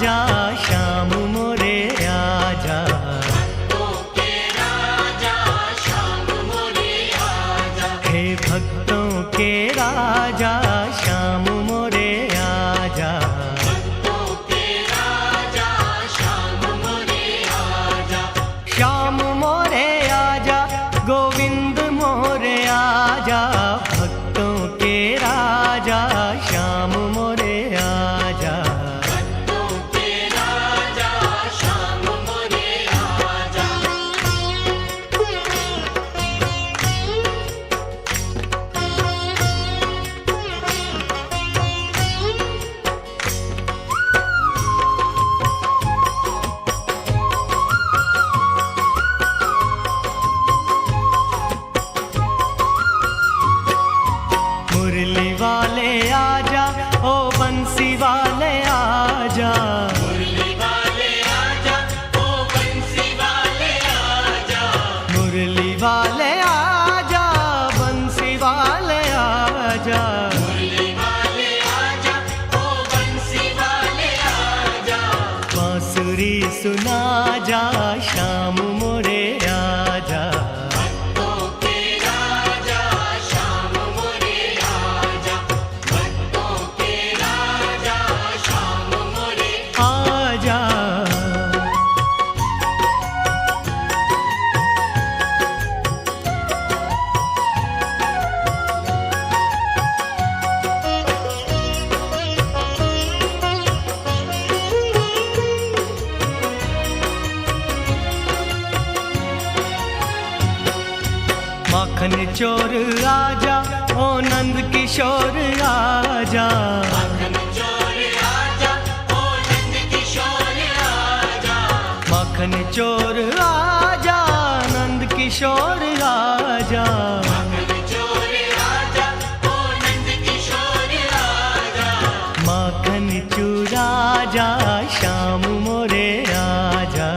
राजा श्याम मोरे आजा, भक्तों के राजा श्याम मोरे आजा। हे भक्तों के राजा श्याम मोरे आजा, भक्तों के राजा श्याम मोरे आजा। श्याम मोरे आजा, गोविंद मोरे आजा, भक्तों के राजा श्याम मोरे आजा, भक्तों के राजा श्याम मोरे आजा। मुरली वाले आजा, ओ बंसी वाले आजा, मुरली वाले आजा, ओ बंसी वाले आजा। मुरली वाले आजा, बंसी वाले आजा, मुरली वाले आजा, ओ बंसी वाले आजा। बांसुरी सुना जा श्याम मोरे आजा, भक्तों के राजा श्याम मोरे आजा। भक्तों के राजा श्याम मोरे आजा। माखन चोर आजा, ओ नंद किशोर आजा, माखन चोर आजा, ओ नंद किशोर आजा। माखन चोर आजा, नंद किशोर आजा, माखन चोर आजा, ओ नंद किशोर आजा। माखन चूरा जा श्याम मोरे आजा,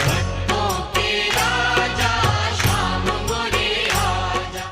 भक्तों के राजा श्याम मोरे आजा।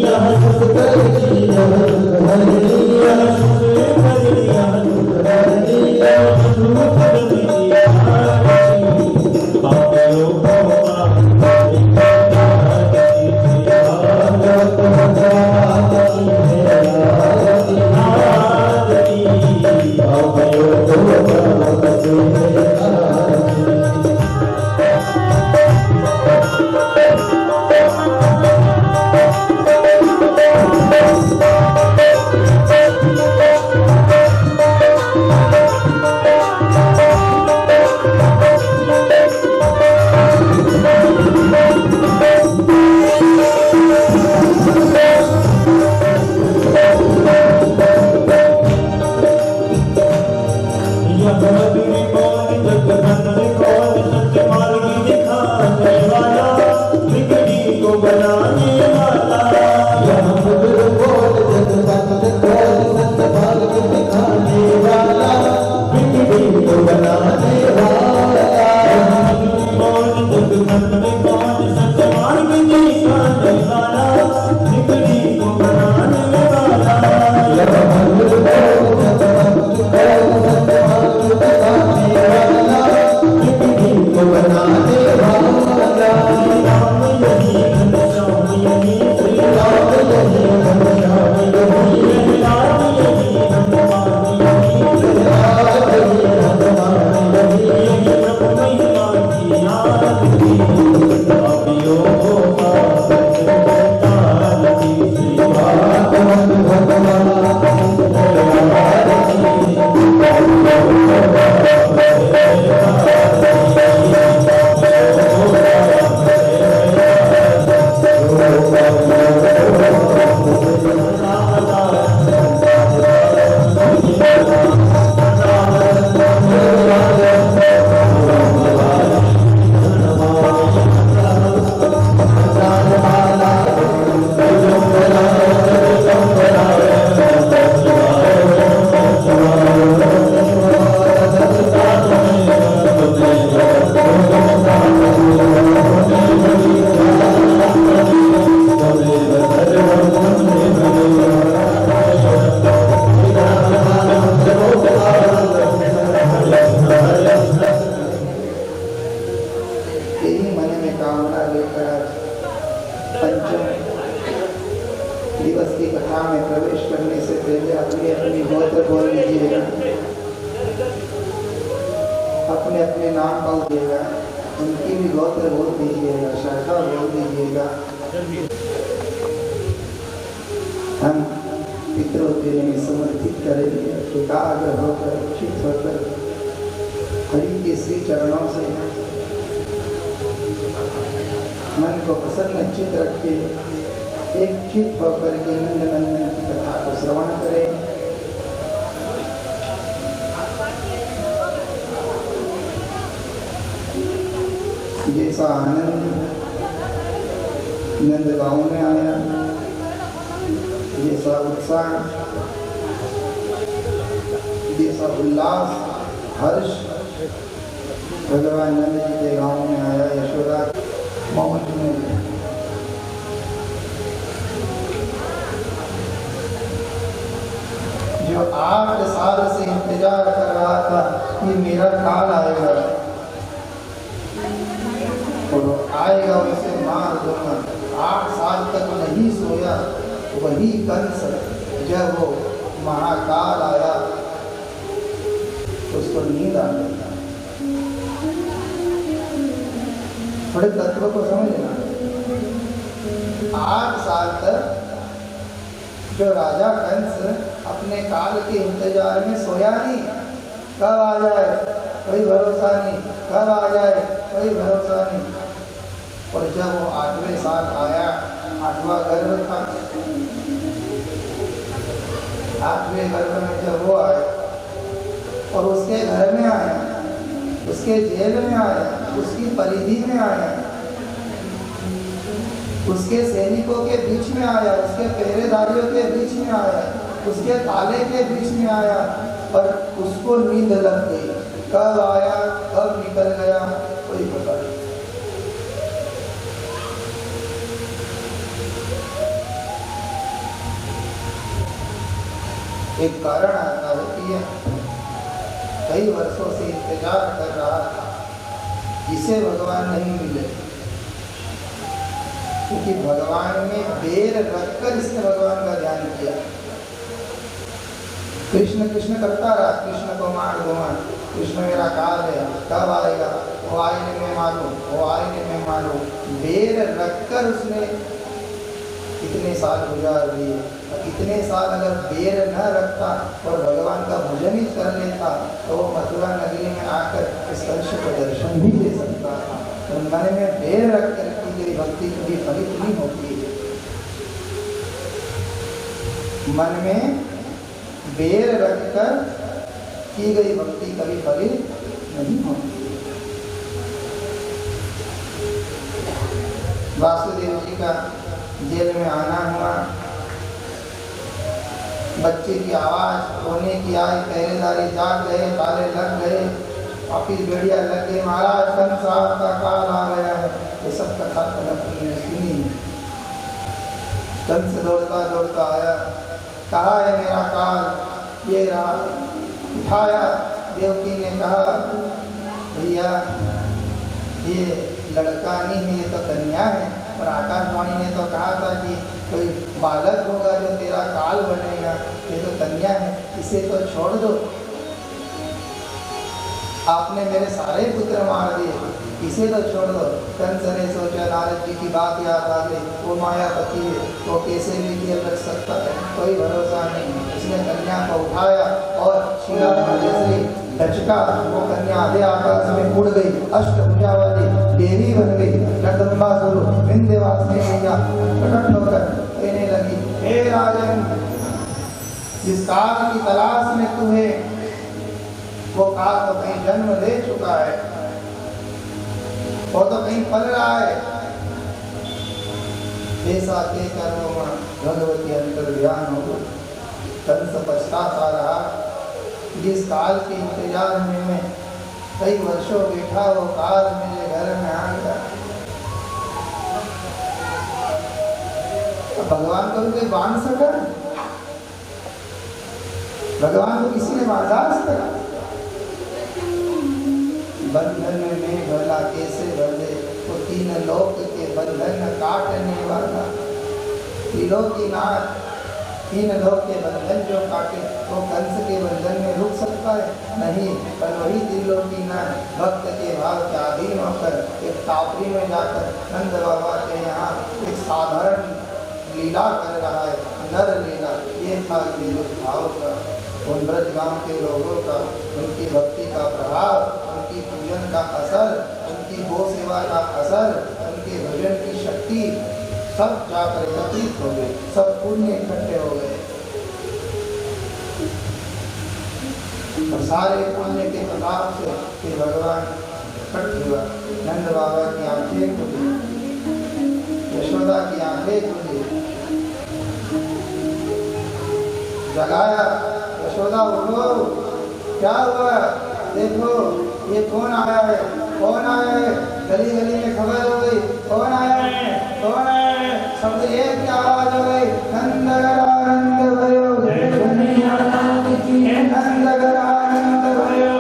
यह दिवस की कथा में प्रवेश करने से पहले अपनी अपनी गोत्र बोल लीजिएगा, अपने अपने नाम बोल दीजिएगा, उनकी भी गोत्र बोल दीजिएगा, शाखा बोल दीजिएगा। हम पितरों के लिए समर्पित करेंगे, एकाग्र होकर चित होकर हरि के श्री चरणों से मन को प्रसन्न चित रख के एक चित होकर के नंदनंदन की कथा को श्रवण करें। जैसा आनंद नंदगांव में आया, जैसा उत्साह, जैसा उल्लास, हर्ष भगवान नंद जी के गांव में आया, यशोदा मौज में। जो 8 साल से इंतजार कर रहा था कि मेरा काल आएगा और आएगा उसे मार दूंगा, 8 साल तक नहीं सोया वही कंस, जब वो महाकाल आया उसको नींद आ गई। थोड़े तत्व को समझना, 8 साल तक जो राजा कंस अपने काल के इंतजार में सोया नहीं, कब आ जाए कोई भरोसा नहीं, कब आ जाए कोई भरोसा नहीं। और जब वो 8वें साल आया, 8वां गर्भ था, 8वें गर्भ में जब वो आया और उसके घर में आया, उसके जेल में आया, उसकी परिधि में आया, उसके सैनिकों के बीच में आया, उसके पहरेदारियों के बीच में आया, उसके ताले के बीच में आया और उसको नींद लग गई। कब आया कब निकल गया कोई पता नहीं। एक कारण आता है कि कई वर्षों से इंतजार कर रहा था, इसे भगवान नहीं मिले, क्योंकि भगवान ने देर रखकर इसने भगवान का ध्यान किया। कृष्ण कृष्ण करता रहा, कृष्ण को मार दो मार, कृष्ण मेरा काल है, कब आएगा, वो आईने में मारो, वो आईने में मारो। देर रखकर उसने इतने साल गुजार दिए। इतने साल अगर देर न रखता और भगवान का भजन ही कर लेता तो वो मथुरा नगरी में आकर इस कंस को दर्शन भी दे सकता था। तो मन में देर रखकर की गई भक्ति कभी फलित नहीं होती है। मन में देर रखकर की गई भक्ति कभी फलित नहीं होती। वासुदेव जी का जेल में आना हुआ, बच्चे की आवाज रोने की आई, पहरेदारी जाग गए, ताले लग गए, ऑफिस बेड़िया लग गए, महाराज कंस साहब का काल आ गया है। ये सब कथा कनक ने सुनी। कंस दौड़ता दौड़ता आया, कहा है मेरा काल, ये रहा। उठाया, देवकी ने कहा भैया ये लड़का नहीं है, ये तो कन्या है। और आकाशवाणी ने तो कहा था कि कोई बालक होगा जो तेरा काल बनेगा, ये तो कन्या है, इसे तो छोड़ दो। आपने मेरे सारे पुत्र मार दिए, इसे तो छोड़ दो। कंस ने सोचा नारद जी की बात याद आ गई, वो मायापति है, वो कैसे भी किया रख सकता है, कोई भरोसा नहीं। उसने कन्या को उठाया और शिला से लचका, वो कन्या आधे आकाश में उड़ गई, अष्टभुजा वाली देवी बन गई। जगदम्बा स्वरूप विंध्यवासिनी मैया प्रकट होकर कहने लगी, हे राजन, जिस काल की तलाश में तुम्हें, वो काल तो कहीं जन्म ले चुका है, वो तो कहीं पल रहा है। ऐसा कहकर वो भगवती अंतर्ध्यान हो गई। कंस पछताता रहा, जिस काल के इंतजार में मैं कई वर्षों बैठा, वो काल मेरे घर में आ गया। तो भगवान को भी कोई बांध सका? भगवान को किसी ने बांधा सका? बंधन में भला कैसे बंधे, वो 3 लोक के बंधन काटने वाला। त्रिलोकीनाथ तीन लोक के बंधन जो काटे वो कंस के बंधन में रुक सकता है? नहीं। पर वही त्रिलोकीनाथ भक्त के भाव के अधीन होकर एक टापरी में जाकर नंद बाबा के यहाँ एक साधारण लीला कर रहा है, नर लीला। ये था ये भाव का उन ब्रज गांव के लोगों का, उनकी भक्ति का प्रभाव, उनकी पूजन का असर, उनकी गो सेवा का असर, उनके भजन की शक्ति सब जाकर एकत्रित हो गए, सब पुण्य इकट्ठे हो गए और सारे पुण्य के प्रताप से कि भगवान प्रकट हुआ। नंद बाबा की आंखें खुली, यशोदा की आंखें खुली, जगाया, यशोदा उठो, क्या हुआ? देखो ये कौन आया है, कौन आया है? गली गली में खबर हो गई, कौन आया है, कौन आया है? शब्द एक की आवाज हो गई, नंदगरानंद भयो, नंदगरानंद भयो, नंदगरानंद भयो, नंदगरानंद भयो,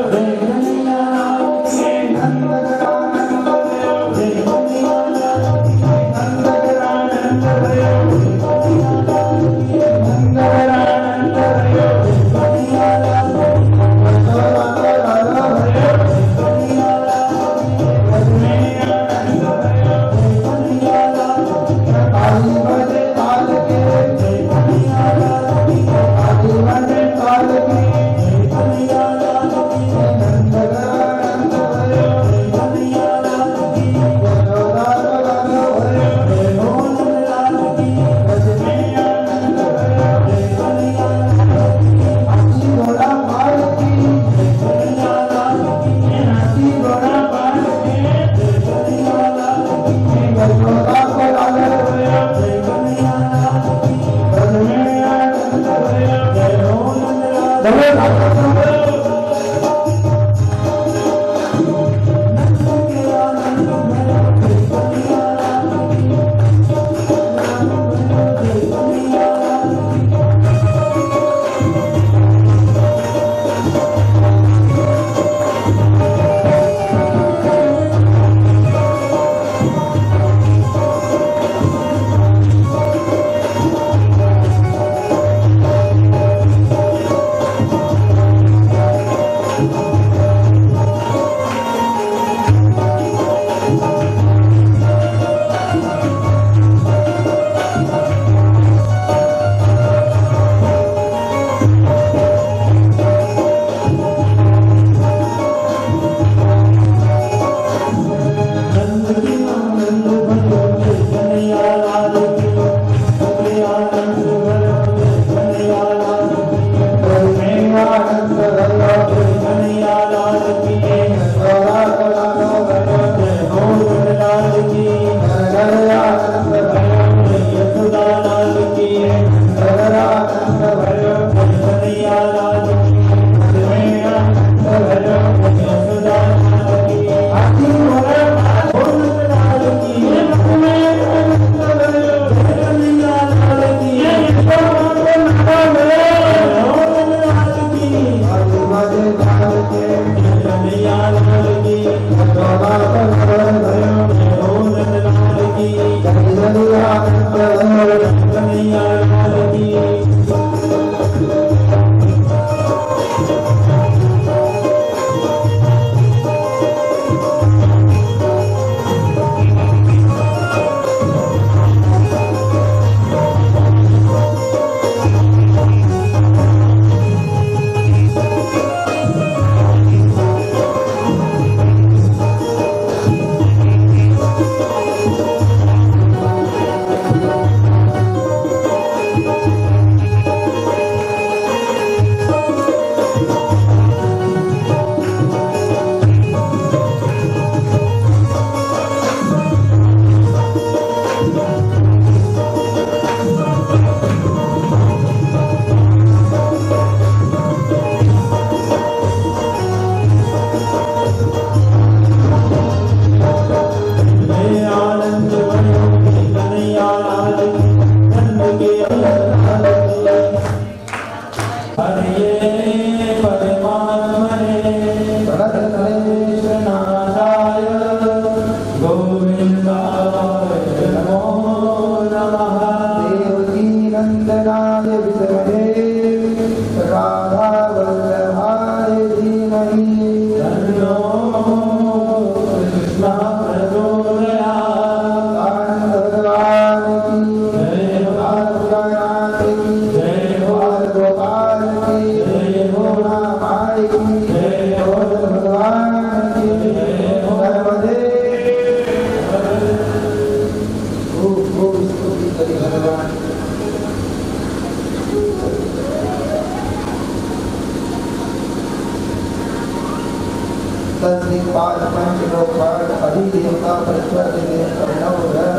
10 दिक्पाल पंच लोकपाल अधिदेवता प्रत्यक्ष देवता नवग्रह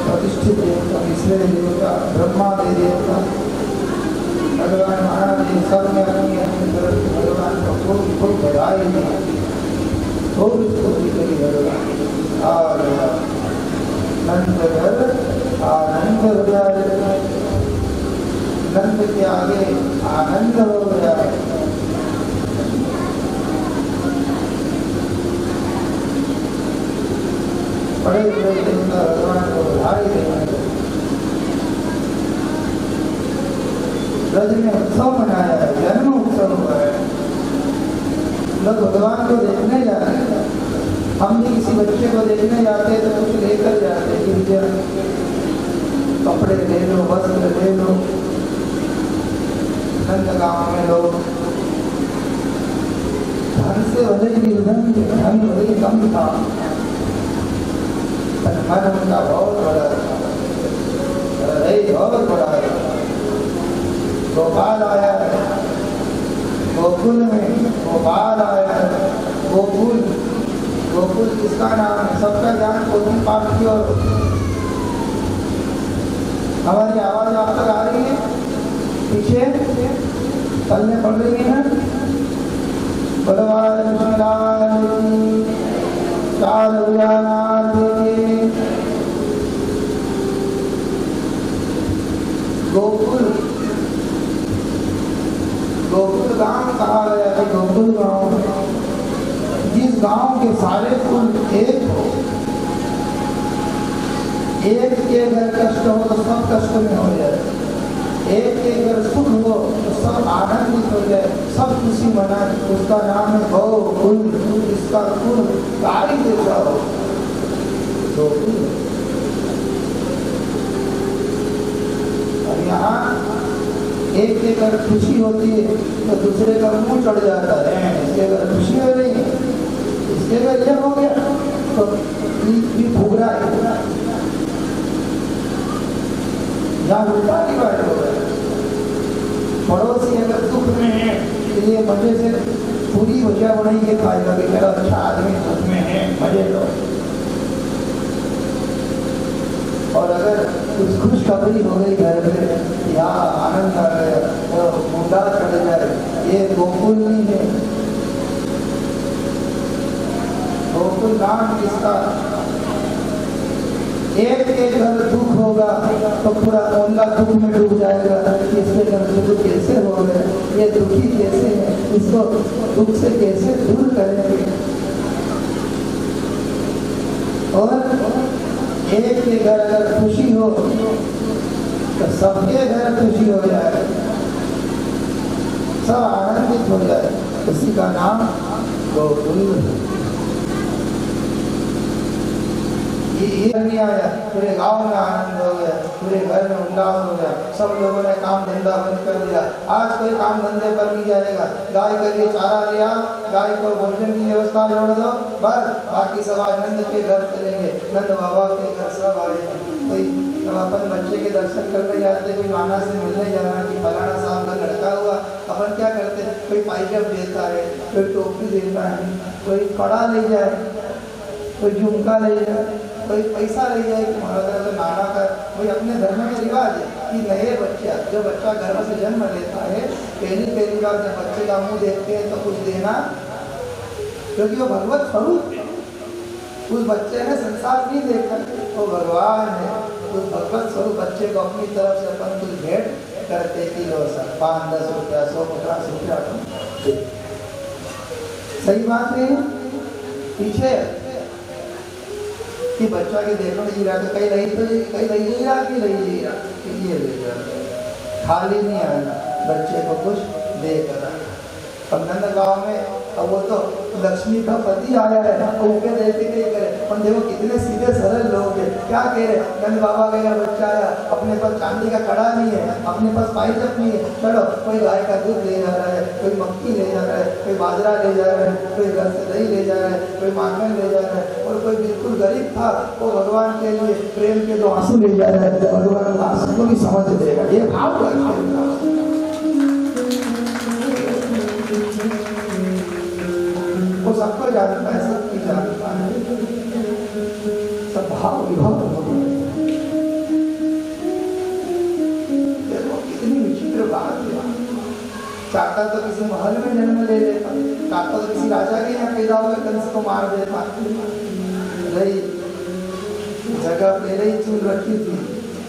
प्रतिष्ठित देवता इसलिए देवता ब्रह्मा देवता भगवान महाराज जी सब में अपनी अपनी तरफ से भगवान को खूब बधाई दी, खूब स्तुति करी भगवान। और नंद घर आनंद हो गया, नंद के आगे आनंद हो गया। बड़े बड़े देवता भगवान को बधाई देंगे। ब्रज में उत्सव मनाया है, जन्म उत्सव हुआ है। लोग भगवान को देखने जाते हैं। हम भी किसी बच्चे को देखने जाते हैं तो कुछ लेकर जाते हैं, कपड़े ले लो, वस्त्र ले लो। नंदगांव में लोग धन से भले ही धन भले ही कम था, मन उनका बहुत बड़ा था, बहुत बड़ा है। गोपाल आया है गोकुल में, गोपाल आया है गोकुल। गोकुल किसका नाम है? सबका ज्ञान पोथी पाठ की और हमारी आवाज आप तक आ रही है? पीछे चलने पड़ रही है। भगवान गोकुल, गोकुल गांव कहा गया है। गोकुल गांव जिस गांव के सारे कुल एक हो, एक के घर कष्ट हो तो सब कष्ट में हो जाए, एक के घर सुख हो तो सब आनंदित हो जाए, सब खुशी मनाए, उसका नाम है गोकुल। इसका कुल कारी जैसा हो गोकुल। और यहाँ एक के घर खुशी होती है तो दूसरे का मुंह चढ़ जाता है, इसके घर खुशी हो रही है, इसके घर यह हो गया तो भी भूरा है। यहाँ उल्टा की बात हो गया। पड़ोसी अगर दुख में है तो ये मजे से पूरी वजह बनाई के खाएगा कि मेरा अच्छा आदमी दुख में है, मजे लो। और अगर कुछ खुशखबरी हो गई घर में, यहाँ आनंद आ गया तो मुंडा चढ़ जाए, ये गोकुल नहीं है। गोकुल नाम किसका? एक के घर दुख होगा तो पूरा मोहल्ला दुख में डूब जाएगा। इसके घर दुख कैसे हो गए, ये दुखी कैसे है, इसको दुख से कैसे दूर करेंगे। और एक के घर अगर खुशी हो तो सबके घर खुशी हो जाए, सब आनंदित हो जाए, उसी का नाम गोकुल। ये नहीं आया, पूरे गांव में आनंद हो गया, पूरे घर में उल्लास हो गया, सब लोगों ने काम धंधा बंद कर दिया। आज कोई काम धंधे पर नहीं जाएगा, गाय के लिए चारा लिया, गाय को भोजन की व्यवस्था जोड़ दो, बस बाकी सब आज नंद के घर चलेंगे, नंद बाबा के घर सब आएंगे। कोई अपन बच्चे के दर्शन करने जाते, कोई नाना से मिलने जाना कि फलाना साहब का लड़का हुआ, अपन क्या करते हैं, कोई पाइजब देता है, कोई टोपी देता है, कोई कड़ा ले जाए, कोई झुमका ले जाए, कोई पैसा ले जाए कि महाराज नाना का। भाई अपने धर्म में रिवाज है कि नए बच्चा, जो बच्चा गर्भ से जन्म लेता है, पहली बार जब बच्चे का मुंह देखते हैं तो कुछ देना, क्योंकि वो भगवत स्वरूप है। उस बच्चे ने संसार नहीं देखा, वो भगवान है। उस भगवत स्वरूप बच्चे को अपनी तरफ से अपन कुछ भेंट करते कि लो सर 5-10 रुपया 100-50 रुपया। सही बात नहीं है? पीछे कि बच्चा के देखो जी रहा, कहीं नहीं तो कहीं नहीं जी रहा कि नहीं जी रहा, ये ले जा, खाली नहीं आना, बच्चे को कुछ दे कर। अब नंद गाँव में अब वो तो लक्ष्मी का पति आया है, उनके देते नहीं करे। और देखो कितने सीधे सरल लोग हैं, क्या कह रहे, नंद बाबा का यह बच्चा आया, अपने पास चांदी का कड़ा नहीं है, अपने पास पाइजप नहीं है, चलो कोई गाय का दूध ले जा रहा है, कोई मक्की ले जा रहा है, कोई बाजरा ले जा रहा है, कोई घर से दही ले जा रहा है, कोई माखन ले जा रहा है। और कोई बिल्कुल गरीब था, वो भगवान के लिए प्रेम के 2 आंसू ले जा रहा है, भगवान आंसू को भी समझ देगा। ये भाव वो सबको जानता है, सबकी जानता है, सब भाव विभक्त हो गए। देखो कितनी विचित्र बात है। चाहता तो किसी महल में जन्म ले लेता, चाहता तो किसी राजा के यहाँ पैदा होकर कंस को मार देता। रही जगह पहले ही चुन रखी थी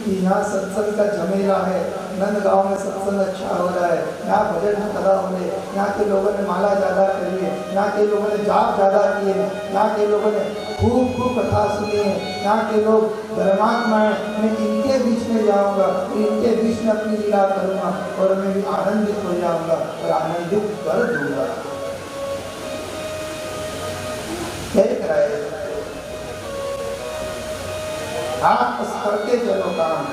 कि यहाँ सत्संग का झमेला है, नंद गांव में सत्संग अच्छा हो रहा है, यहाँ भजन कदा हो रहे, यहाँ के लोगों ने माला ज्यादा करी है, यहाँ के लोगों ने जाप ज्यादा किए हैं, यहाँ के लोगों ने खूब खूब कथा सुनी है, यहाँ के लोग धर्मात्मा है, मैं इनके बीच में जाऊंगा, इनके बीच में अपनी लीला करूंगा और मैं भी आनंदित हो जाऊंगा और आनंदित कर दूंगा। देख रहे आप बस करके चलो काम।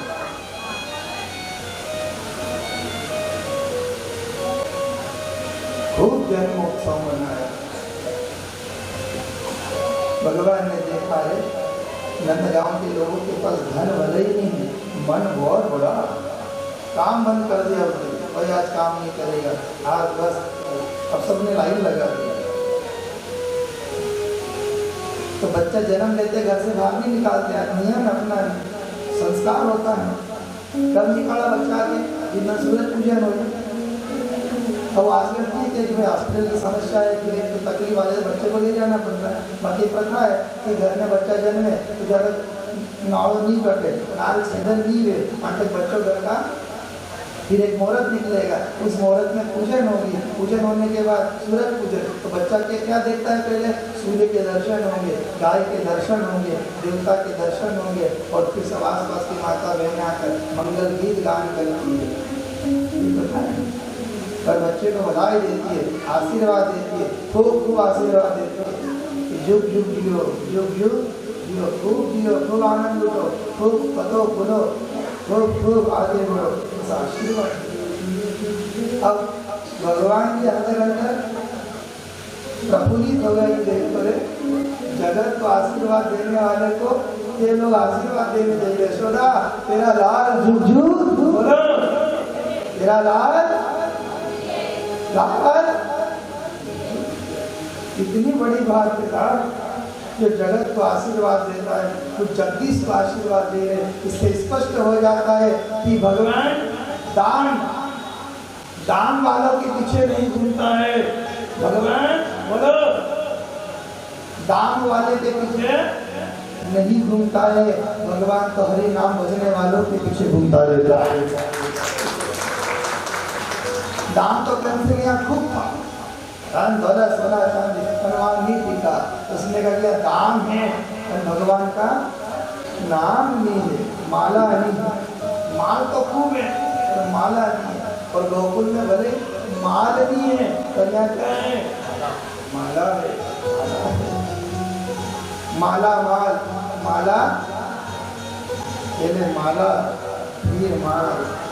खूब जन्मोत्सव मनाया। भगवान ने देखा है नंदगांव के लोगों के पास धन भले ही नहीं, मन बहुत बड़ा, काम बंद कर दिया उसने, कोई आज काम नहीं करेगा, आज बस अब सबने लाइन लगा दिया। तो बच्चा जन्म लेते घर से बाहर नहीं निकालते, नियम अपना संस्कार होता है। कब निकाला बच्चा के जितना सूरज पूजन हो। अब आजकल ठीक है कि भाई हॉस्पिटल की समस्या है कि तो तकलीफ आ जाए बच्चे को ले जाना पड़ता है। बाकी प्रथा है कि घर में बच्चा जन्मे तो ज़्यादा नाव नहीं कटे, नाल छेदन नहीं हुए, वहाँ तक बच्चों घर का फिर एक मुहूर्त निकलेगा, उस मुहूर्त में पूजन होगी, पूजन होने के बाद सूरज पूजन। तो बच्चा के क्या देखता है, पहले सूर्य के दर्शन होंगे, गाय के दर्शन होंगे, देवता के दर्शन होंगे और फिर सब आस पास की माता बहनें आकर मंगल गीत गान करती है और बच्चे को बधाई देती है, आशीर्वाद देती है, खूब खूब आशीर्वाद देती है, जुग जुग जियो, जुग जुग जियो, खूब आनंद उठो, खूब पतो बोलो, खूब आगे बढ़ो, आशीर्वाद। अब भगवान के अंदर अंदर प्रफुल्लित हो गए देख करे जगत को आशीर्वाद देने वाले को ये लोग आशीर्वाद देने चाहिए। यशोदा तेरा लाल झुक झुक बोलो, तेरा लाल लाल। इतनी बड़ी बात पिता जो जगत को आशीर्वाद देता है, तो जगदीश को आशीर्वाद दे रहे, इससे स्पष्ट हो जाता है कि भगवान दान वालों के पीछे नहीं घूमता है। भगवान बोलो दान वाले के पीछे नहीं घूमता है, भगवान तो हरि नाम भजने वालों के पीछे घूमता रहता है। दान तो कंस के यहाँ खूब था, धन दौलत सोना चांदी भगवान नहीं पीता, उसने कहा दिया दाम है और भगवान का नाम नहीं है, माला नहीं है। माल तो खूब है और माला नहीं है, और गोकुल में भले माल नहीं है तो क्या है, माला है, माला माल माला पहले माला फिर माल।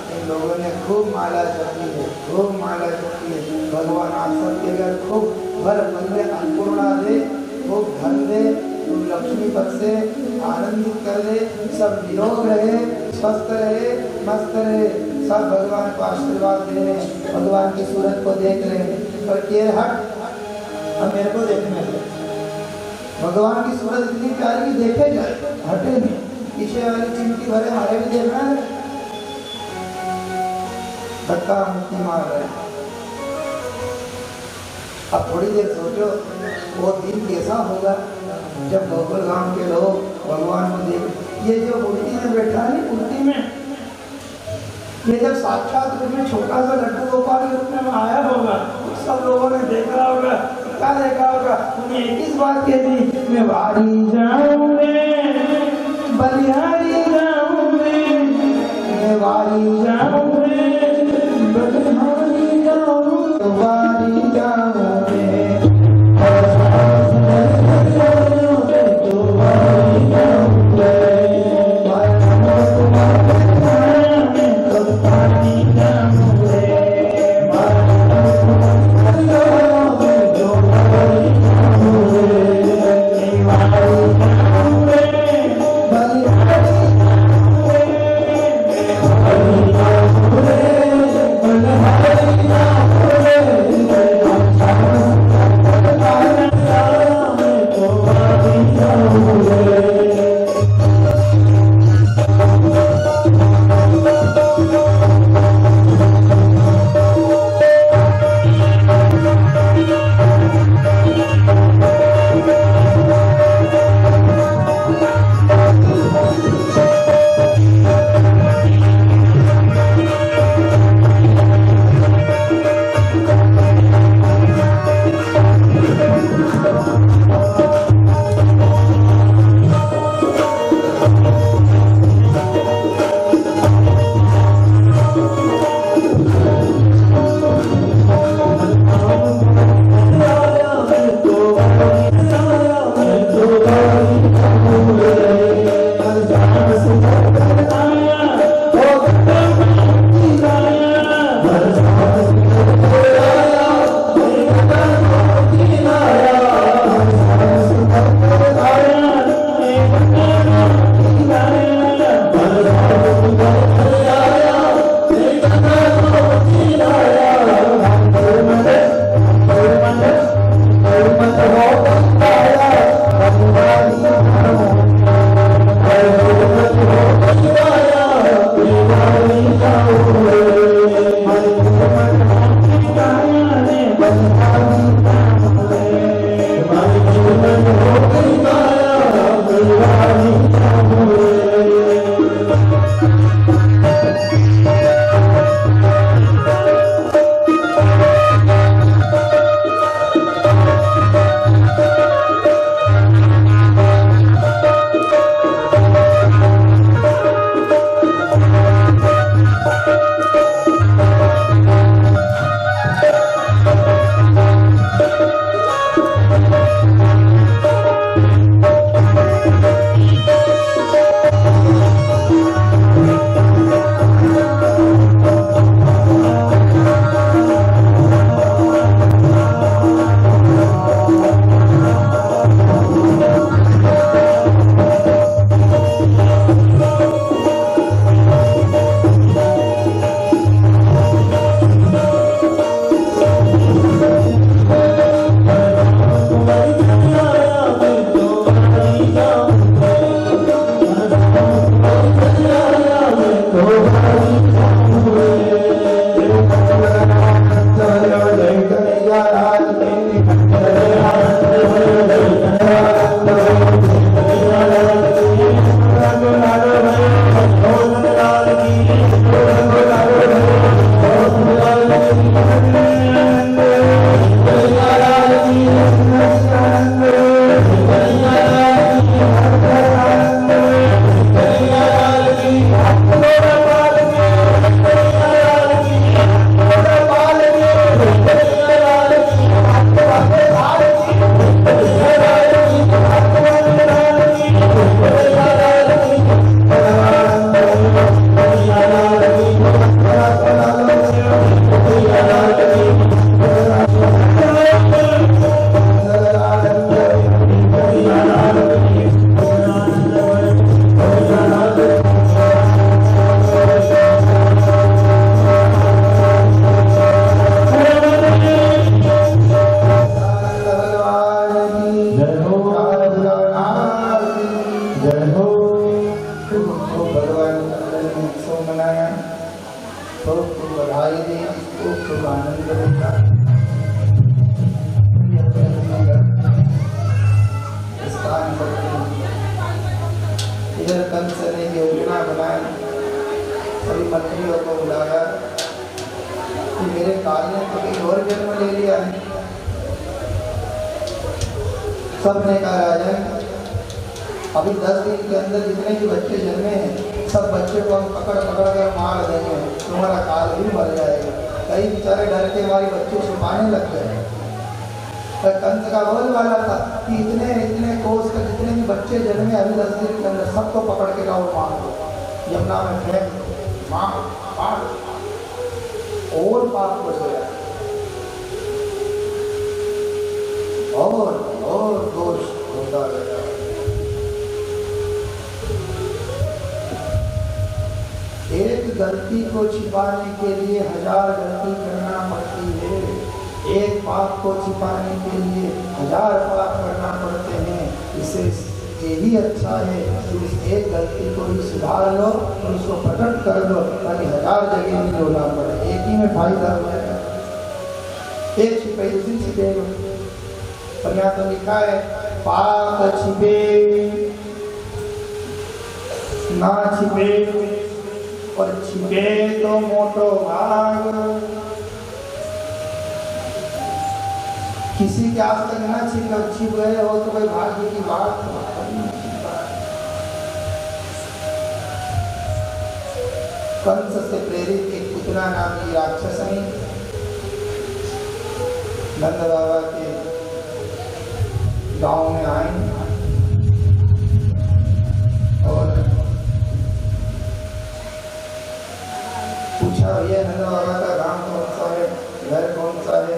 इन लोगों ने खूब माला जपी है, खूब माला जपी है। भगवान आप सबके घर खूब भर बंदे अन्नपूर्णा दे, खूब धन दे, खूब लक्ष्मी बरसे, आनंदित कर दे, सब निरोग रहे, स्वस्थ रहे, मस्त रहे, सब भगवान को आशीर्वाद दे रहे हैं, भगवान की सूरत को देख रहे हैं। और के हट अब मेरे को देखने दे, भगवान की सूरत इतनी प्यारी की देखे जाए, हटे नहीं, पीछे वाली चिमटी भरे हमारे भी देखना है। धक्का मुक्ति मार रहे। अब थोड़ी देर सोचो वो दिन कैसा होगा जब गोकुल गांव के लोग भगवान को देख, ये जो मूर्ति में बैठा है मूर्ति में, ये जब साक्षात रूप में छोटा सा लड्डू गोपाल के रूप में आया होगा, सब लोगों ने देखा होगा, क्या देखा होगा, उन्हें एक ही बात कह दी, मैं वारी जाऊंगे, बलिहारी जाऊंगे, मैं वारी जाऊंगे, बलिहारी जाऊंगे, वारी जाऊंगे, Bali बधाई दी, खूब खूब आनंद लेता। स्थान करते इधर कंस ने योजना बनाई, सभी मंत्रियों को बुलाया कि मेरे काल ने तो कहीं और जन्म ले लिया है। सबने कहा राजन, अभी 10 दिन के अंदर जितने भी बच्चे जन्मे हैं सब बच्चे को हम पकड़ पकड़ कर मार देंगे, तुम्हारा काल भी मर जाएगा। कई बेचारे डर के हमारे बच्चे छुपाने लग गए। पर कंस का बोल वाला था कि इतने इतने कोस के जितने भी बच्चे जन्मे अभी 10 दिन के अंदर सबको पकड़ के लाओ, मार दो, यमुना में फेंक दो, मार और पाप बढ़ गया और दोष होता गया। एक गलती को छिपाने के लिए 1000 गलती करना पड़ती है, एक पाप को छिपाने के लिए 1000 पाप करना पड़ते हैं। इससे यही अच्छा है कि उस एक गलती को ही सुधार लो और उसको प्रकट कर दो, ताकि 1000 जगह नहीं रोना पड़े, एक ही में फायदा हो जाएगा। एक छिपे दूसरी छिपे, और यहाँ तो लिखा है पाप छिपे ना छिपे, और छिपे तो मोटो भाग। किसी के आज तक ना छिप गए हो तो कोई भाग्य की बात नहीं। कंस से प्रेरित एक पुतना नाम की राक्षसनी नंद बाबा के गांव में आई और पूछा, भैया नंद बाबा का गांव कौन सा है, घर कौन सा है,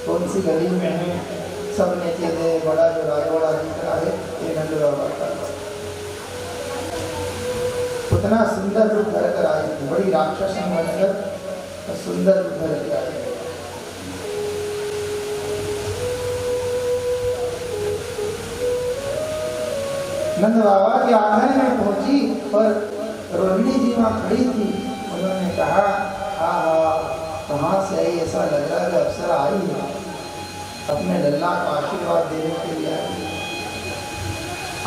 कौन सी गली में है। सब नीचे दे, बड़ा जो राजवाड़ा दिख रहा है ये नंद बाबा का। उतना सुंदर रूप धर कर आई, बड़ी राक्षस बनकर सुंदर रूप धर के आई। नंद बाबा के आंगन में पहुंची और रोहिणी जी वहां खड़ी थी। उन्होंने कहा, कहाँ से आई, ऐसा लग रहा है अप्सरा आई है, अपने लल्ला को आशीर्वाद देने के लिए आई।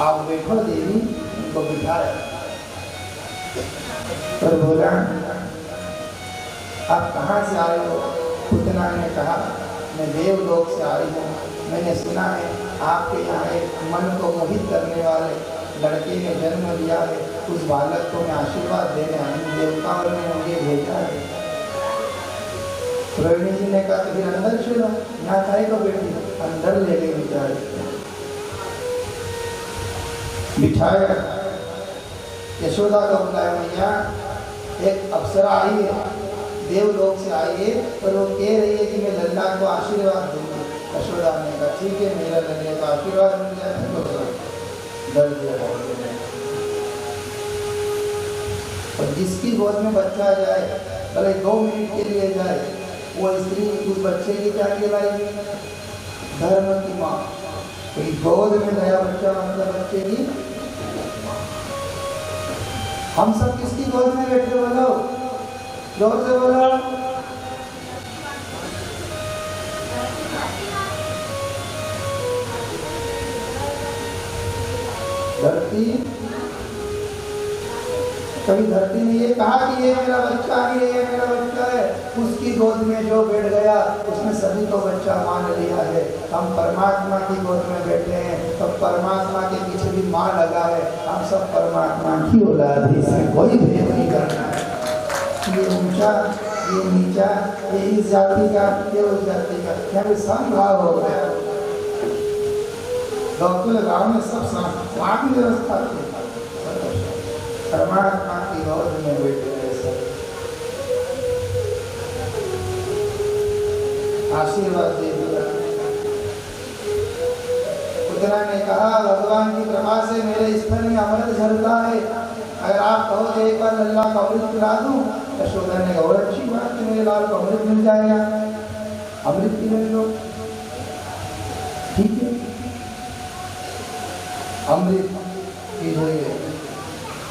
आप बैठो देवी, उनको बिठाया और बोला, आप कहाँ से आए हो। पुतना ने कहा, मैं देवलोक से आई हूँ, मैंने सुना है आपके यहाँ एक मन को मोहित करने वाले लड़के ने जन्म लिया है, उस बालक को मैं आशीर्वाद देने आई, देवताओं ने मुझे भेजा है। रोहिणी जी ने कहा, तो फिर अंदर चलो, यहाँ खाए को बेटी, अंदर ले गए बिठाया। यशोदा को बुलाया, भैया एक अप्सरा आई है, देवलोक से आई है, पर वो कह रही है कि मैं लल्ला को आशीर्वाद दूंगी। यशोदा ने कहा, ठीक है, मेरा लल्ले को आशीर्वाद मिल जाए तो डर दिया। और जिसकी गोद में बच्चा जाए, भले 2 मिनट के लिए जाए, वो स्त्री उस बच्चे की क्या कहलाएगी, धर्म की माँ। तो गोद में गया बच्चा मतलब बच्चे की। हम सब किसकी गोद में बैठे, बोलो जोर से बोलो। धरती, कभी धरती ने ये कहा कि ये मेरा बच्चा है, ये मेरा बच्चा है। उसकी गोद में जो बैठ गया उसने सभी को बच्चा मान लिया है। हम परमात्मा की गोद में बैठे हैं तो परमात्मा के पीछे भी माँ लगा है। हम सब परमात्मा की औलाद है, इसमें कोई भेद नहीं करना है। ये ऊंचा, ये नीचा, ये इस जाति का, ये उस जाति का, यहाँ पे समभाव हो गया। डॉक्टर गाँव में सब वहाँ की व्यवस्था थी, परमात्मा की गोद में बैठे आशीर्वाद दे दिया। पुतना ने कहा, भगवान की कृपा से मेरे स्तन में अमृत झरता है, अगर आप कहो तो एक बार लल्ला को अमृत पिला दूं। यशोदा ने कहा, और अच्छी बात है, मेरे लाल को अमृत मिल जाएगा, अमृत पी लो। ठीक है, अमृत की जो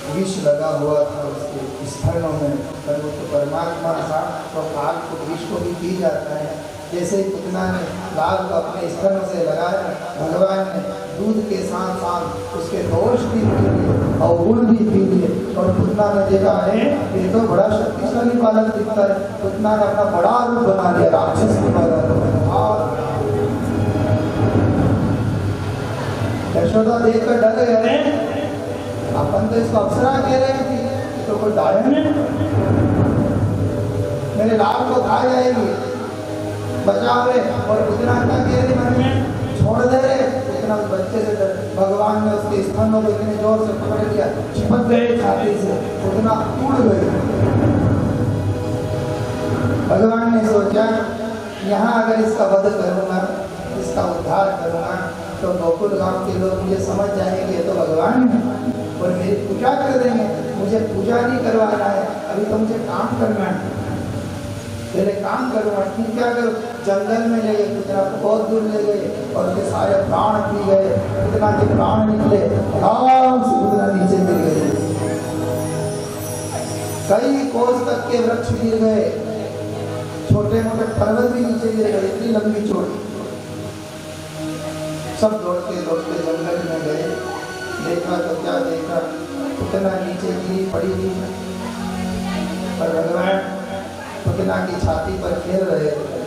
विष लगा हुआ था उसके स्तनों में, पर वो तो परमात्मा था। तो काल को विष को भी पी जाता है। जैसे ही पुतना ने लाल को अपने स्तन से लगाया, भगवान ने दूध के साथ साथ उसके दोष भी पी लिए और गुण भी पी लिए। और पुतना ने देखा है ये तो बड़ा शक्तिशाली बालक दिखता है। पुतना ने अपना बड़ा रूप बना लिया, राक्षस की बालक। और यशोदा देख कर डर गए, अपन तो इसको अप्सरा कह रहे थे, तो कोई डायन है, मेरे लाल को खा जाएगी, बचाओ रे। और पुतना क्या कह रही मन में, छोड़ दे रे। इतना उस बच्चे से भगवान ने उसके स्तनों को इतने जोर से पकड़ लिया, चिपक गए छाती से, पुतना टूट गए। भगवान ने सोचा यहाँ अगर इसका वध करूंगा, इसका उद्धार करूंगा, तो गोकुल गांव के लोग मुझे समझ जाएंगे ये तो भगवान है और मेरी पूजा कर देंगे। मुझे पूजा नहीं करवाना है, अभी तो मुझे काम करना है, पहले काम करूँगा। ठीक क्या करो, जंगल में ले गए, पुतना को बहुत दूर ले गए और उसके सारे प्राण पी गए। पुतना के प्राण निकले, आराम से पुतना नीचे गिर गए, कई कोस तक के वृक्ष गिर गए, छोटे मोटे पर्वत भी नीचे गिर गए, इतनी लंबी चोटी। सब दौड़ते जंगल में गए, देखा तो क्या देखा, पुतना नीचे गिरी पड़ी थी और भगवान पुतना की छाती पर खेल रहे थे।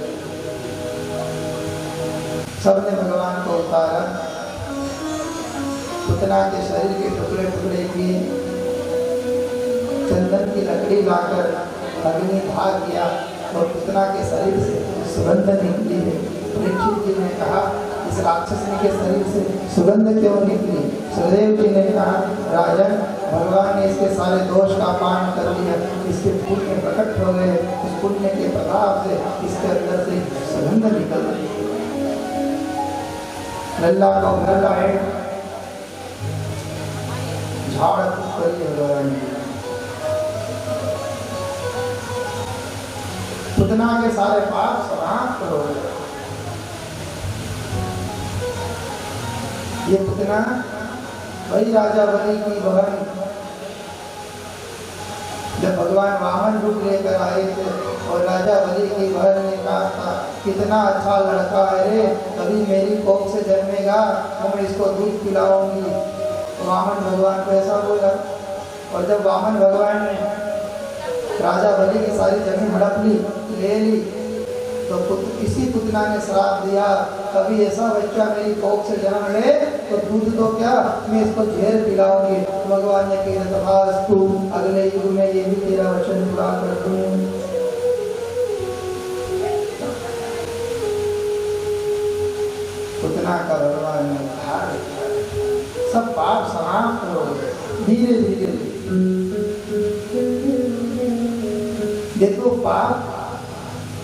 सबने भगवान को उतारा, पुतना के शरीर के टुकड़े टुकड़े किए, चंदन की लकड़ी लाकर अग्नि भाग किया और पुतना के शरीर से सुगंध निकली है। परीक्षित जी ने कहा इस राक्षसनी के शरीर से सुगंध क्यों निकली? सुखदेव जी ने कहा राजन, भगवान ने इसके सारे दोष का पान कर लिया, इसके पुण्य प्रकट हो गए, उस पुण्य के प्रभाव से इसके अंदर से सुगंध निकल रही। लल्ला को घर लाए, झाड़ भगवान पुतना के सारे पाप समाप्त हो गए। ये पुतना वही राजा बलि की बहन, जब भगवान वामन रूप लेकर आए थे और राजा बलि की बहन ने कहा था कितना अच्छा लड़का है रे, कभी मेरी कोख से जन्मेगा तो मैं इसको दूध पिलाऊंगी। तो वामन भगवान को ऐसा बोला। और जब वामन भगवान ने राजा बलि की सारी जमीन हड़प ली, ले ली, तो इसी पुतना ने श्राप दिया कभी ऐसा बच्चा मेरी कोख से जन्म ले तो दूध तो क्या मैं इसको जहर पिलाऊंगी। भगवान ने कहा तथास्तु, अगले युग में ये भी तेरा वचन पूरा कर दूं। पुतना का भगवान ने उद्धार किया, सब पाप समाप्त हो गए धीरे धीरे। देखो पाप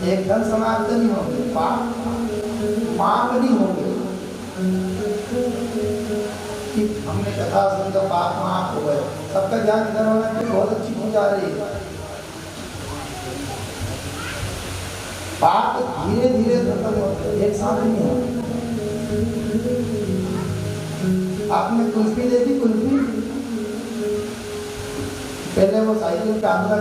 एकदम समाप्त नहीं होंगे, पाप माफ नहीं होंगे कि हमने कथा सुन तो पाप माफ हो गए। सबका ध्यान इधर होना कि बहुत अच्छी पूजा रही है। पाप धीरे धीरे खत्म होते, एक साथ नहीं होते। आपने कुल्फी देखी? कुल्फी पहले वो साइकिल का अंदर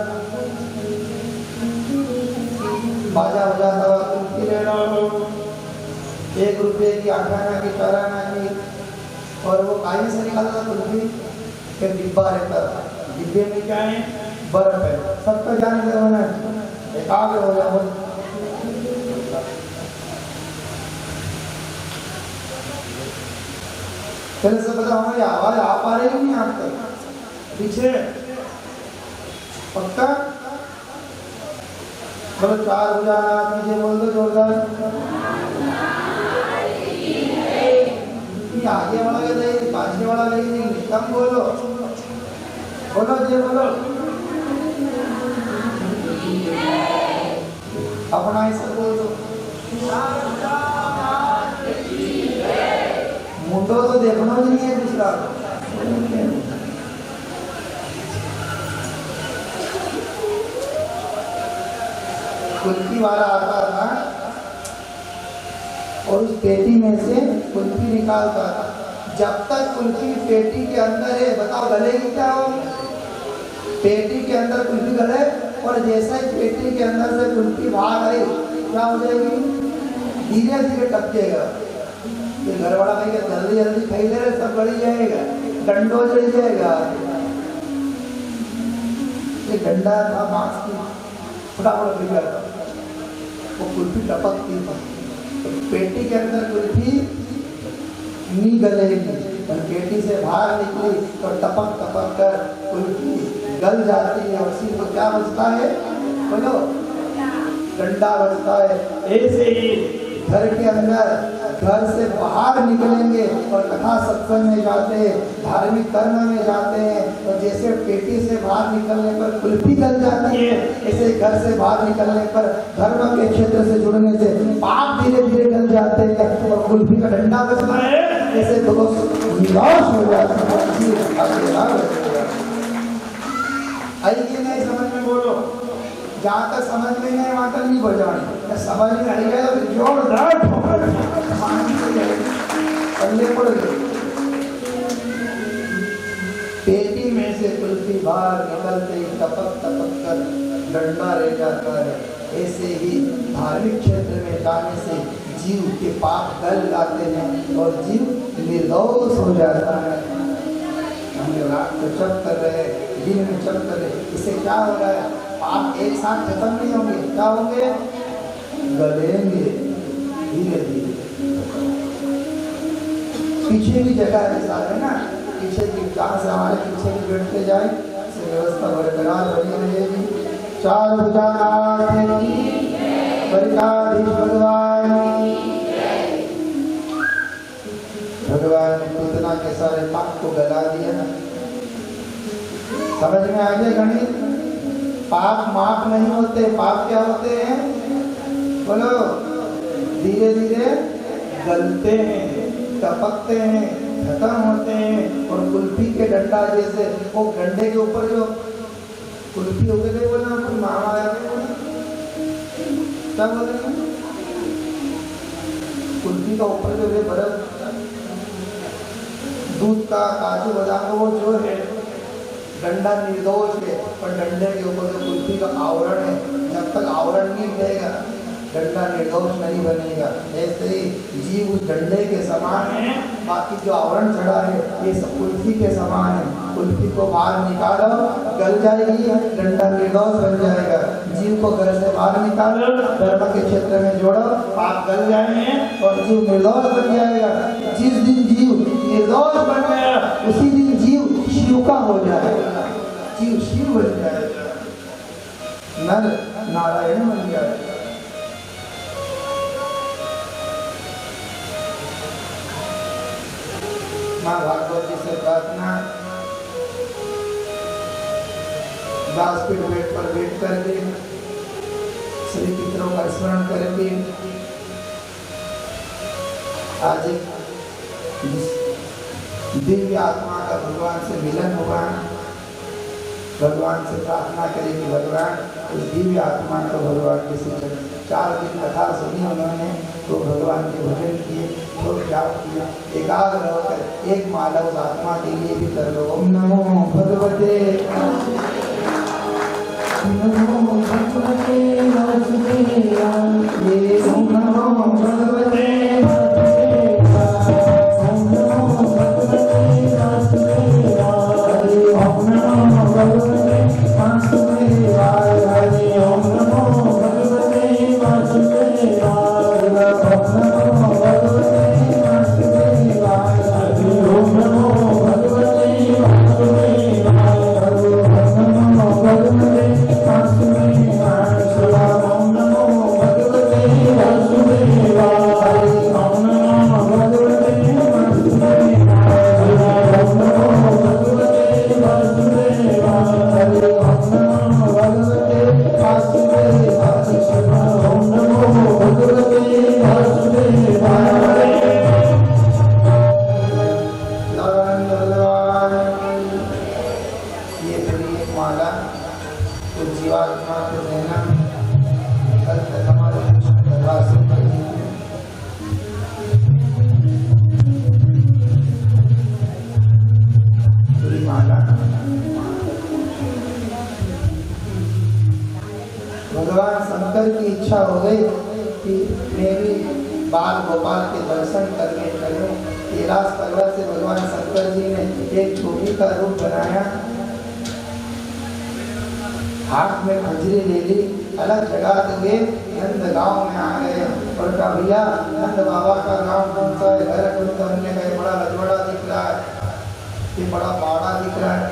बाजा बजाता हुआ कुल्फी ले लो, 1 रुपये की, 8 आना की, 4 आना की, और वो काई से निकालता कुल्फी, फिर डिब्बा रहता था, डिब्बे में क्या है? बर्फ है। सबका जान करवाना है, एकाग्र हो जाओ। पहले से पता हमारी आवाज आ पा रही नहीं आप तक? पीछे पक्का बोलो 4 हो जाना, मुझे बोल दो जोरदार। आगे वाला के नहीं, पाछे वाला नहीं, कम बोलो, बोलो जी बोलो। अपना ही सब बोल दो। मुंडो तो देखना ही नहीं है दूसरा। कुल्फी वाला आता था और उस पेटी में से कुल्फी निकालता था। जब तक कुल्फी पेटी के अंदर है, बताओ गलेगी क्या? वो पेटी के अंदर कुल्फी गले और जैसे ही पेटी के अंदर से कुल्फी बाहर आई क्या हो जाएगी, धीरे धीरे टपकेगा। ये घर वाला भाई जल्दी जल्दी खाई ले रहे, सब गड़ी जाएगा, डंडो जड़ जाएगा। ये डंडा था बांस की, फटाफट गिर गया, वो कुल्फी टपकती थी। तो पेटी के अंदर कुल्फी नहीं गलेगी, और पेटी से बाहर निकली तो टपक टपक कर कुल्फी गल जाती है। और उसी को क्या बचता है, बोलो, डंडा बचता है। ऐसे ही घर के अंदर, घर से बाहर निकलेंगे और कथा सत्संग में जाते हैं, धार्मिक कर्म में जाते हैं, और जैसे पेटी से बाहर निकलने पर कुल्फी गल जाती है, ऐसे घर से बाहर निकलने पर धर्म के क्षेत्र से जुड़ने से पाप धीरे धीरे गल जाते हैं और कुल्फी का डंडा बचता है। ऐसे दोस्त निराश हो जाते हैं। आइए नहीं समझ में बोलो, जहाँ तक समझ में नहीं वहाँ तक नहीं बजानी, समझ में आई गया तो जोरदार ठोकर पल्ले पड़ गए। पेटी में से कुल्फी बाहर निकलते ही टपक टपक कर डंडा रह जाता है। ऐसे ही धार्मिक क्षेत्र में जाने से जीव के पाप गल जाते हैं और जीव निर्दोष हो जाता है। हम रात को जप कर रहे हैं, दिन में जप कर रहे, इससे क्या हो रहा है, पाप एक साथ खत्म नहीं होंगे, क्या होंगे, गलेंगे धीरे धीरे। पीछे भी जगह ऐसा है ना, पीछे की जहाँ से हमारे पीछे भी बैठते जाए, इससे व्यवस्था बरकरार बनी रहेगी। चार भुजानाथ बलिकाधीश भगवान, भगवान ने पूतना के सारे पाप को गला दिया। समझ में आ गया गणित? पाप माफ नहीं होते, पाप क्या होते हैं, बोलो, धीरे धीरे गलते हैं, टपकते हैं, खत्म होते हैं। और कुल्फी के डंडा जैसे, वो डंडे के ऊपर जो कुल्फी हो गए बोला, मामा आया क्या बोले, कुल्फी का ऊपर जो है बर्फ, दूध का, काजू बादाम, वो जो है डंडा निर्दोष है, पर डंडे के ऊपर जो कुल्फी का आवरण है, जब तक आवरण नहीं रहेगा डंडा निर्दोष नहीं बनेगा। ऐसे ही जीव उस डंडे के समान है, बाकी जो आवरण चढ़ा है ये सब कुल्फी के समान है। कुल्फी को बाहर निकालो, गल जाएगी, डंडा निर्दोष बन जाएगा। जीव को घर से बाहर निकालो, धर्म के क्षेत्र में जोड़ो, पाप गल जाएंगे और जीव निर्दोष बन जाएगा। जिस दिन जीव निर्दोष बन गया उसी दिन जीव शिव का हो जाएगा, जीव शिव बन जाएगा, नर नारायण बन जाएगा। माँ भागवत जी से प्रार्थना, व्यासपीठ बेट पर बैठ करके श्री पितरों का स्मरण करके आज एक दिव्य आत्मा का भगवान से मिलन हुआ। भगवान से प्रार्थना करें कि भगवान उस दिव्य आत्मा को भगवान किसी 4 दिन कथा सुनी उन्होंने, तो भगवान के भजन किए, तो क्या किया, एकाग्र होकर एक माला उस आत्मा के लिए भी कर लो। ओम नमो भगवते नमो भगवते वासुदेवाय, ओम नमो भगवते Om Namo Bhagavate की इच्छा हो गई कि मैं भी बाल गोपाल के दर्शन करने चलूं। कैलाश पर्वत से भगवान शंकर जी ने एक छोटी का रूप बनाया, हाथ में खजरी ले ली, अलग जगह हुए नंद गांव में आ गए और कहा भैया नंद बाबा का गांव कौन सा है, घर कौन सा? हमने कहा बड़ा रजवाड़ा दिख रहा है, ये बड़ा बाड़ा दिख रहा है।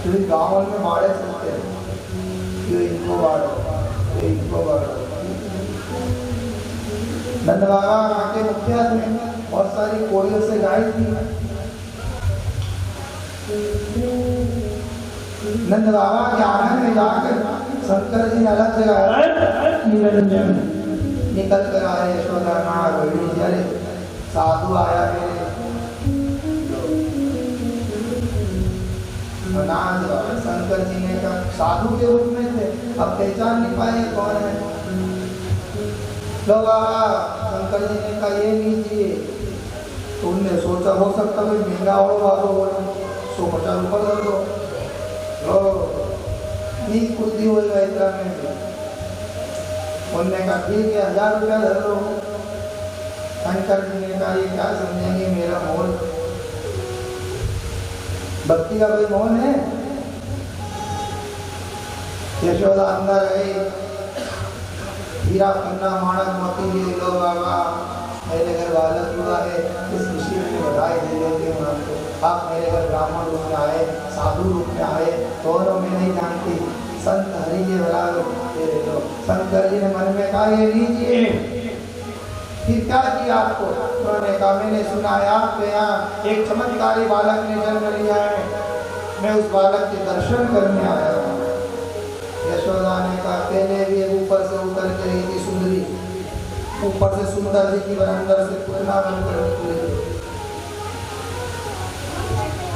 क्योंकि गाँव में बाड़े चलते हैं, क्यों इनको बाड़ो, क्यों इनको बाड़ो। नंद बाबा वहाँ के मुखिया थे, बहुत सारी कोड़ियों से गाय थी। नंद बाबा के आंगन में जाकर शंकर जी अलग जगह निरंजन निकल कर आए। यशोदा माँ रोहिणी जी, अरे साधु आया मेरे शंकर जी ने कहा साधु के रूप में थे, अब पहचान नहीं पाए कौन है। लो बाबा, शंकर जी ने कहा ये लीजिए। तुमने सोचा हो सकता है महंगा हो बाबा, बोलो 150 रुपये कर दो। नीक बुद्धि होगा इतना में भी। उन्होंने कहा ठीक है 1000 रुपया धर लो। शंकर जी ने कहा ये क्या समझेंगे मेरा मोल, भक्ति का कोई मोल है। यशोदा अंदर गई, हीरा पन्ना माणक मोती ये लो बाबा, मेरे घर बालक हुआ है, इस खुशी में बधाई दे देते हैं आपको। आप मेरे घर ब्राह्मण रूप में आए, साधु रूप में आए, दोनों में नहीं जानती, संत हरि के बला तेरे लो। शंकर जी ने मन में कहा ये लीजिए। फिर क्या किया आपको? उन्होंने कहा मैंने सुना है आपके यहाँ एक चमत्कारी बालक ने जन्म लिया है, मैं उस बालक के दर्शन करने आया हूँ। यशोदा ने कहा पहले भी ऊपर से उतर के रही थी सुंदरी, ऊपर से सुंदर जी की अंदर से पूर्णा बनकर निकली।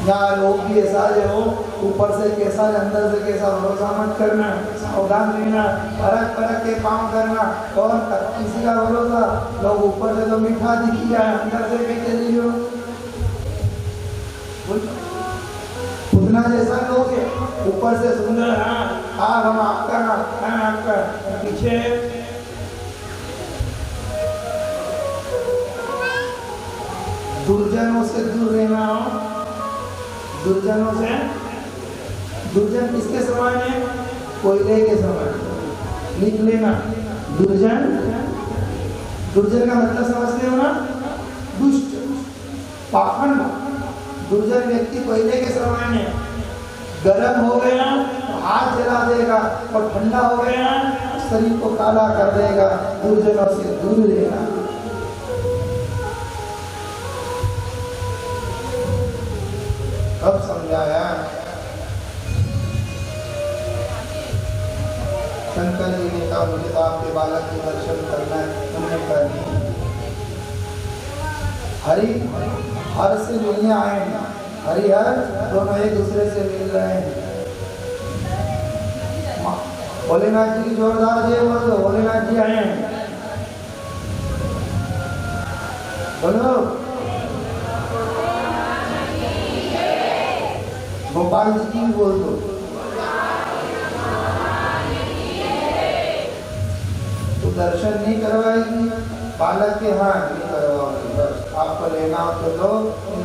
यहाँ लोग भी ऐसा हो, ऊपर से कैसा अंदर से कैसा, भरोसा मत करना, सावधान रहना, परख परख के काम करना। कौन किसी का भरोसा? लोग ऊपर से तो मीठा दिखी जाए, अंदर से कैसे लियो उतना जैसा लोग है, ऊपर से सुंदर हाँ हम आपका हाँ आपका, पीछे दुर्जनों से दूर रहना हो। दुर्जनों से, दुर्जन किसके समान है? कोयले के समान। लिख लेना दुर्जन, दुर्जन का मतलब समझते हो ना? दुष्ट, पाखंड। दुर्जन व्यक्ति कोयले के समान है, गर्म हो गया हाथ जला देगा और ठंडा हो गया शरीर को काला कर देगा। दुर्जनों से दूर रहना। अब समझाया शंकर जी ने कहा मुझे तो आपके बालक के दर्शन करना है। उन्होंने कहा नहीं, हरि हर से मिलने आए हैं, हरिहर दोनों एक दूसरे से मिल रहे हैं। भोलेनाथ जी की जोरदार जय बोल दो, भोलेनाथ जी आए हैं बोलो। गोपाल जी की बोल दो। तो दर्शन नहीं करवाएगी बालक के? हाँ नहीं करवाऊंगी, बस आपको लेना हो तो लो,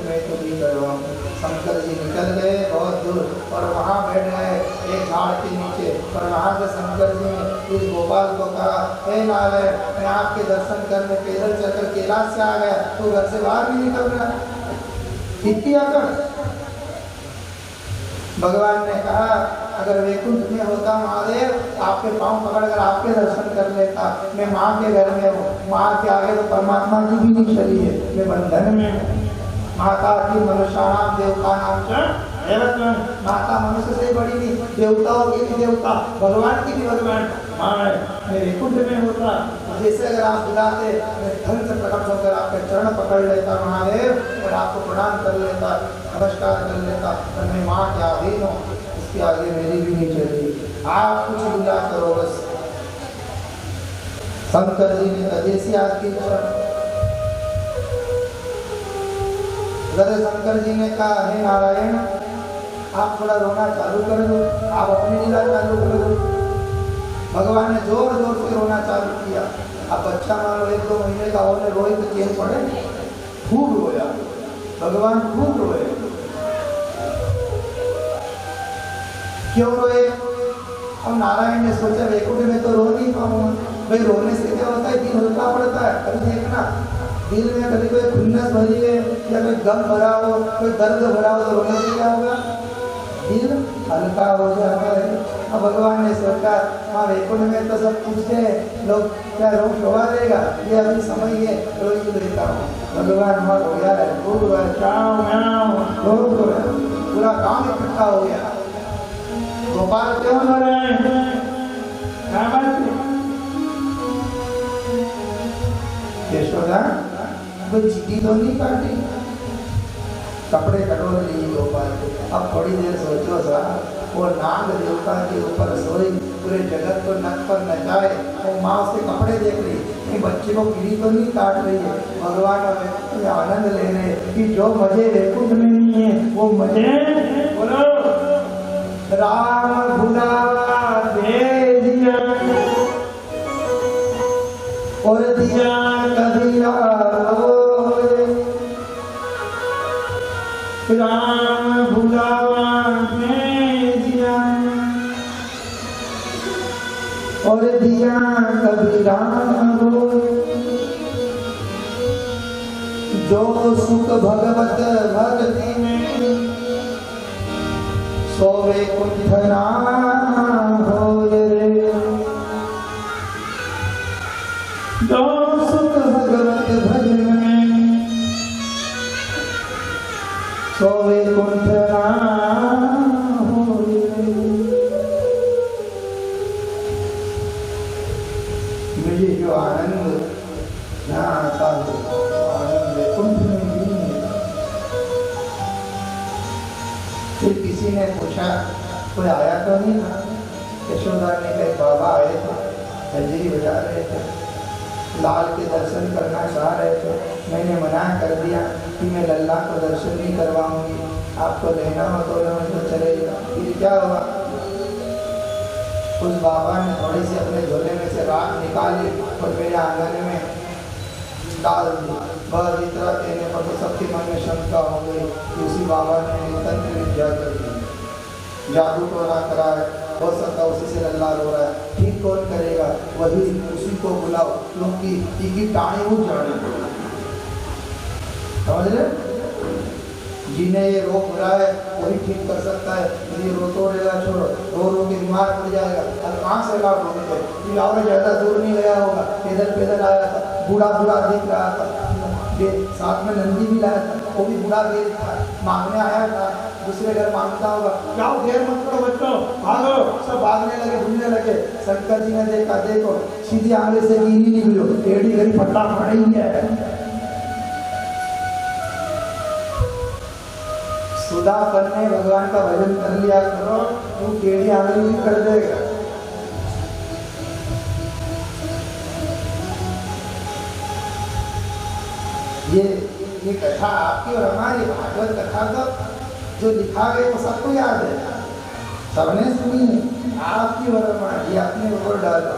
मैं तो नहीं करवाऊंगी। शंकर जी निकल गए बहुत दूर और वहाँ बैठ गए एक झाड़ के नीचे। और वहाँ से शंकर जी ने इस गोपाल को कहा हे नारायण, मैं आपके दर्शन करने पैदल चलकर कैलाश से आ गया, तो घर से बाहर नहीं निकल रहा, कितनी अकड़। भगवान ने कहा अगर वैकुंठ में होता महादेव आपके पांव पकड़कर आपके दर्शन कर लेता। मैं माँ के घर में हूँ, माँ के आगे तो परमात्मा की भी नहीं चली है, मैं बंधन में हूँ। माता की मनुष्याणाम देवता नाम, माता मनुष्य से बड़ी नहीं, देवताओं की भी देवता, भगवान की भी भगवान। माँ मैं वैकुंठ में होता, जैसे अगर आप बुलाते मैं धन से प्रकट होकर आपके चरण पकड़ लेता महादेव और आपको प्रणाम कर लेता, नमस्कार कर लेता। और मैं माँ के अधीन हूँ, इसके आगे मेरी भी नहीं चली, आप कुछ बुला करो बस। शंकर जी ने कैसी आपकी इच्छा? शंकर जी ने कहा हे नारायण आप थोड़ा रोना चालू कर दो, आप अपनी लीला चालू कर दो। भगवान ने जोर जोर से रोना चालू किया। अब बच्चा मान लो 1-2 महीने का होने रोए तो चैन पड़े, खूब रोया भगवान, खूब रोए। क्यों रोए? अब नारायण ने सोचा वैकुंठ में तो रो नहीं पाऊंगा, भाई रोने से क्या होता है, दिल हल्का पड़ता है। कभी देखना दिल में कभी कोई खुन्नस भरी है या कोई गम भरा हो, कोई दर्द भरा हो, तो रोने से क्या होगा, दिल हल्का हो जाता है। अब भगवान ने सोचा हाँ वैकुंठ में तो सब कुछ है, लोग क्या रोग शोभा देगा, ये अभी समय है, रोज ही देता हूँ। भगवान वहाँ रोया है, खूब रोया, खूब रोया, पूरा काम इकट्ठा हो गया। गोपाल क्यों रो रहे हैं, क्या बात है? यशोदा कोई चीटी तो नहीं काटी, कपड़े कटोर लिए गोपाल। अब थोड़ी देर सोचो सा, वो नाग देवता के ऊपर सोई, पूरे जगत को नक पर नचाए, वो माँ उसके कपड़े देख रही कि बच्चे को कीड़ी तो नहीं काट रही है। भगवान आनंद ले रहे कि जो मजे वैकुंठ में नहीं है वो मजे बोलो राम भुला दे दिया और दिया कबीरा रोए, राम भुलावा दे दिया और दिया कबीरा रोए। जो सुख भगवत भक्ति में सोवे कुंठ ना होए रे, जो सुख भगवत भजन में सोवे कुंठ ना होए रे। मुझे जो आनंद ना आता है, आनंद कुंठ में नहीं है। फिर किसी ने पूछा कोई आया तो नहीं था? यशोदा ने कहा बाबा आए थे, कंजरी बजा रहे थे, लाल के दर्शन करना चाह रहे थे। मैंने मना कर दिया कि मैं लल्ला को दर्शन नहीं करवाऊंगी, आपको लेना हो तो चले जाओ। फिर क्या हुआ, उस बाबा ने थोड़ी सी अपने झोले में से राख निकाली और मेरे आंगन में डाल दी। बस इतना कहने पर तो सबके मन में शंका हो गई। उसी बाबा ने तंत्र विद्या कर दी, जादू टोना करा है, हो सकता उसी से लल्ला रो रहा है। ठीक कौन करेगा, वही उसी को बुलाओ, क्योंकि इनकी टाणी उठ जाने समझ रहे। जिन्हें ये रोग हो रहा है वही ठीक कर सकता है। ये रोतो रहेगा, छोड़ो, रो के बीमार पड़ जाएगा। अब कहाँ से लाभ होते थे, ज़्यादा दूर नहीं गया होगा, पैदल पैदल आया था, बूढ़ा बूढ़ा दिख रहा था, साथ में नंदी भी लाया था, वो भी बूढ़ा देख था, मांगने आया था, दूसरे घर मांगता होगा। जाओ देर मत करो बच्चों, भागो। सब भागने लगे, ढूंढने लगे। शंकर जी ने देखा, देखो सीधी आंगली से गिनी निकलो, टेढ़ी घड़ी फटा पड़ी है। सुदापन ने भगवान का भजन कर लिया करो, तू टेढ़ी आंगली भी कर देगा। ये कथा आपकी और हमारी भागवत कथा तो जो लिखा गया वो सबको याद है, सबने सुनी है। आपकी और हमारी अपने ऊपर डालो।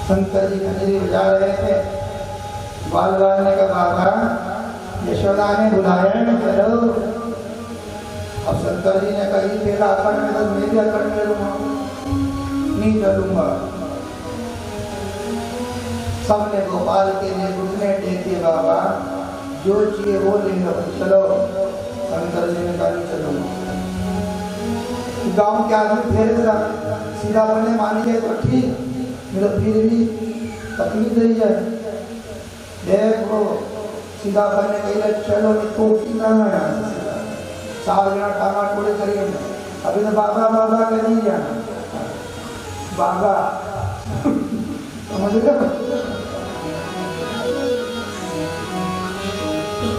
शंकर जी कंजरी बजा रहे थे, बाल बाल ने कहा बाबा यशोदा ने बुलाया मैं करो। अब शंकर जी ने कहा तेरा अकड़ में तो मैं भी अकड़ में लूंगा, नहीं चलूंगा। सबने गोपाल के लिए घुटने टेके, बाबा जो चाहिए वो ले लो, चलो। शंकर जी ने कहा नहीं चलूंगा। गांव के आदमी फिर सीधा बने मान गए तो ठीक, मेरा फिर भी तकलीफ दे जाए। देखो सीधा बने कहीं चलो तो सीधा में यहाँ से सीधा 4 जना टांगा टोड़े करिए। अभी तो बाबा बाबा कर नहीं जाना, बाबा समझ गए।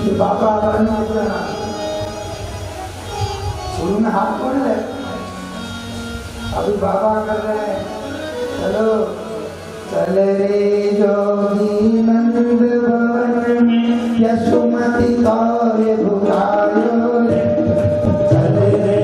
ये बाबा नहीं उतरना, शुरू में हाथ पड़ रहे, अभी बाबा कर रहे हैं। चलो चले रे जोगी नंद भवन में, यशोमती कौर भुलायो रे। चले रे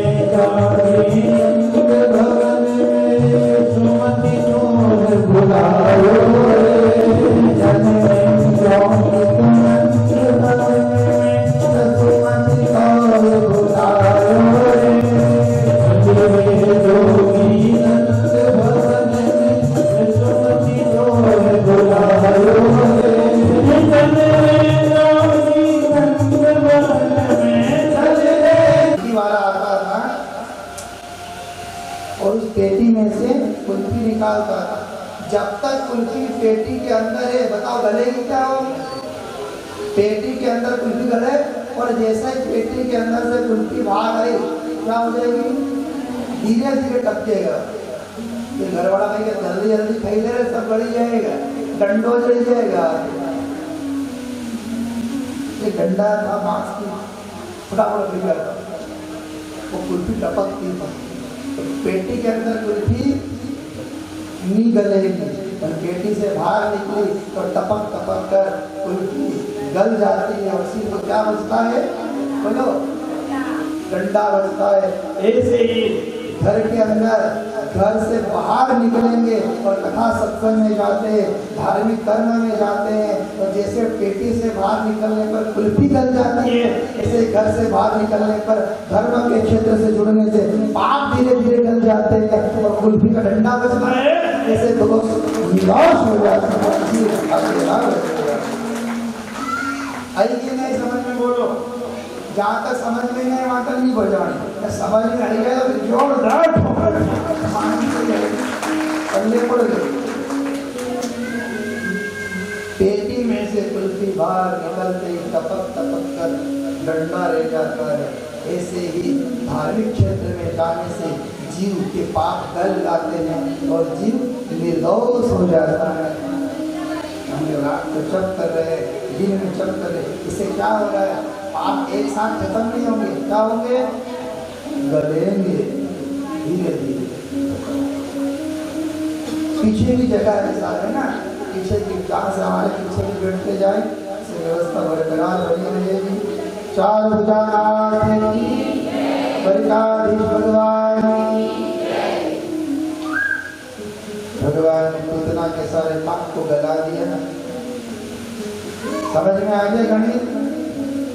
उस पेटी में से कुल्फी निकालता था। जब तक कुल्फी पेटी के अंदर है, बताओ गलेगी क्या हो? पेटी के अंदर कुल्फी गले, और जैसे ही पेटी के अंदर से कुल्फी बाहर आई क्या हो जाएगी? धीरे धीरे टपकेगा। ये घर वाला भाई जल्दी जल्दी खाई दे रहे, सब गड़ी जाएगा, डंडो जड़ जाएगा। ये डंडा था बांस की, फटाफट गिर गया, वो कुल्फी टपकती थी। तो पेटी के अंदर कुल्फी नहीं गलेगी, पर पेटी से बाहर निकली तो टपक टपक कर कुल्फी गल जाती है। और उसी को क्या बचता है? बोलो, डंडा बचता है। ऐसे ही घर के अंदर, घर से बाहर निकलेंगे और कथा सत्संग में जाते हैं, धार्मिक कर्म में जाते हैं, और जैसे पेटी से बाहर निकलने पर कुल्फी गल जाती है, ऐसे घर से बाहर निकलने पर धर्म के क्षेत्र से जुड़ने से पाप धीरे धीरे गल जाते हैं और कुल्फी का डंडा बचता है। ऐसे दोष निराश हो जाते हैं। आइए नहीं समझ में बोलो, जहाँ तक समझ में नहीं वहाँ तक नहीं बजानी, समझ में आई गया तो जोरदार ठोकर पल्ले पड़ गए। पेटी में से कुल्फी बाहर निकलते ही टपक टपक कर डंडा रह जाता है। ऐसे ही धार्मिक क्षेत्र में जाने से जीव के पाप गल जाते हैं और जीव निर्दोष हो जाता है। हम रात को जप कर रहे, दिन में जप कर रहे, इससे क्या हो रहा है? पाप एक साथ खत्म नहीं होंगे, क्या होंगे? गलेंगे धीरे धीरे। पीछे भी जगह ऐसा है ना, पीछे की जहाँ से हमारे पीछे भी बैठते जाए, इससे व्यवस्था बरकरार बनी रहेगी। चार भुजानाथ की, द्वारिकाधीश भगवान ने पूतना के सारे पाप को गला दिया। समझ में आ गया गणित?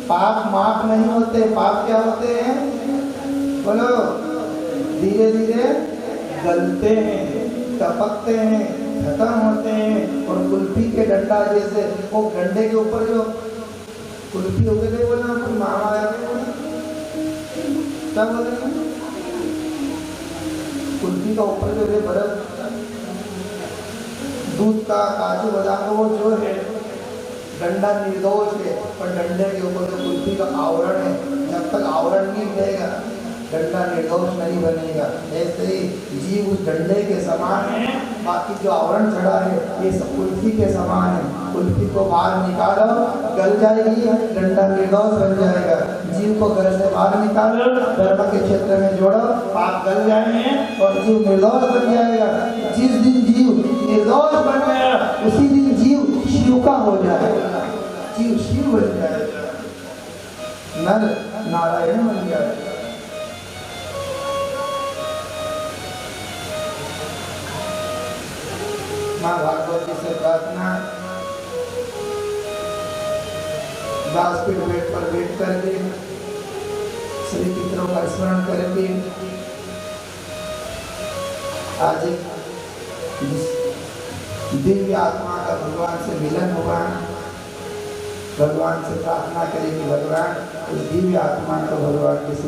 पाप माफ नहीं होते, पाप क्या होते हैं? बोलो, धीरे धीरे गलते हैं, टपकते हैं, खत्म होते हैं। और कुल्फी के डंडा जैसे, वो डंडे के ऊपर जो कुल्फी हो गए बोलना, कोई मामा आया क्या बोल रहे हैं? कुल्फी का ऊपर जो है बर्फ, दूध का, काजू बादाम, वो जो है डंडा निर्दोष है, और डंडे के ऊपर जो कुल्फी का आवरण है, जब तक आवरण नहीं मिलेगा डंडा निर्दोष नहीं बनेगा। ऐसे ही जीव उस डंडे के समान है, बाकी जो आवरण चढ़ा है ये सब कुल्फी के समान है। कुल्फी को बाहर निकालो, गल जाएगी, डंडा निर्दोष बन जाएगा। जीव को घर से बाहर निकालो, धर्म के क्षेत्र में जोड़ो, पाप गल जाएंगे और जीव निर्दोष बन जाएगा। जिस दिन जीव निर्दोष बन गया, उसी दिन जीव शिव का हो जाएगा, जीव शिव बन जाएगा, नर नारायण बन जाएगा। माँ भागवत जी से प्रार्थना, व्यासपीठ पर बैठ करके श्री पितरों का स्मरण करेंगे। आज एक दिव्य आत्मा का भगवान से मिलन हुआ, भगवान से प्रार्थना करें कि भगवान उस दिव्य आत्मा को भगवान किसी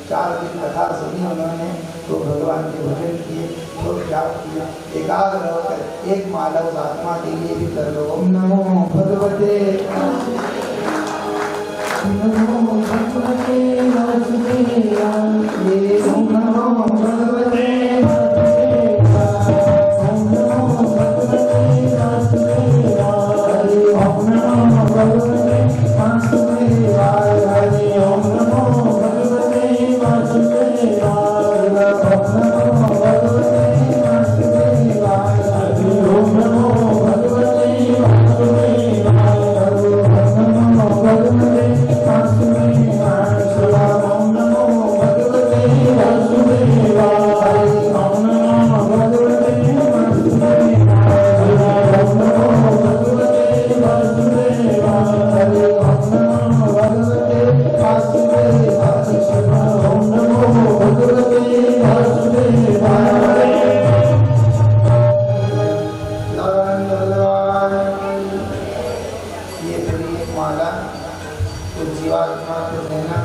4 दिन कथा सुनी उन्होंने, तो भगवान के भजन किए, तो क्या किया, एकाग्र होकर एक माला उस आत्मा के लिए भी कर लो। ओम नमो भगवते नमो भगवते वासुदेवाय, ओम नमो भगवते जीवात्मा को देना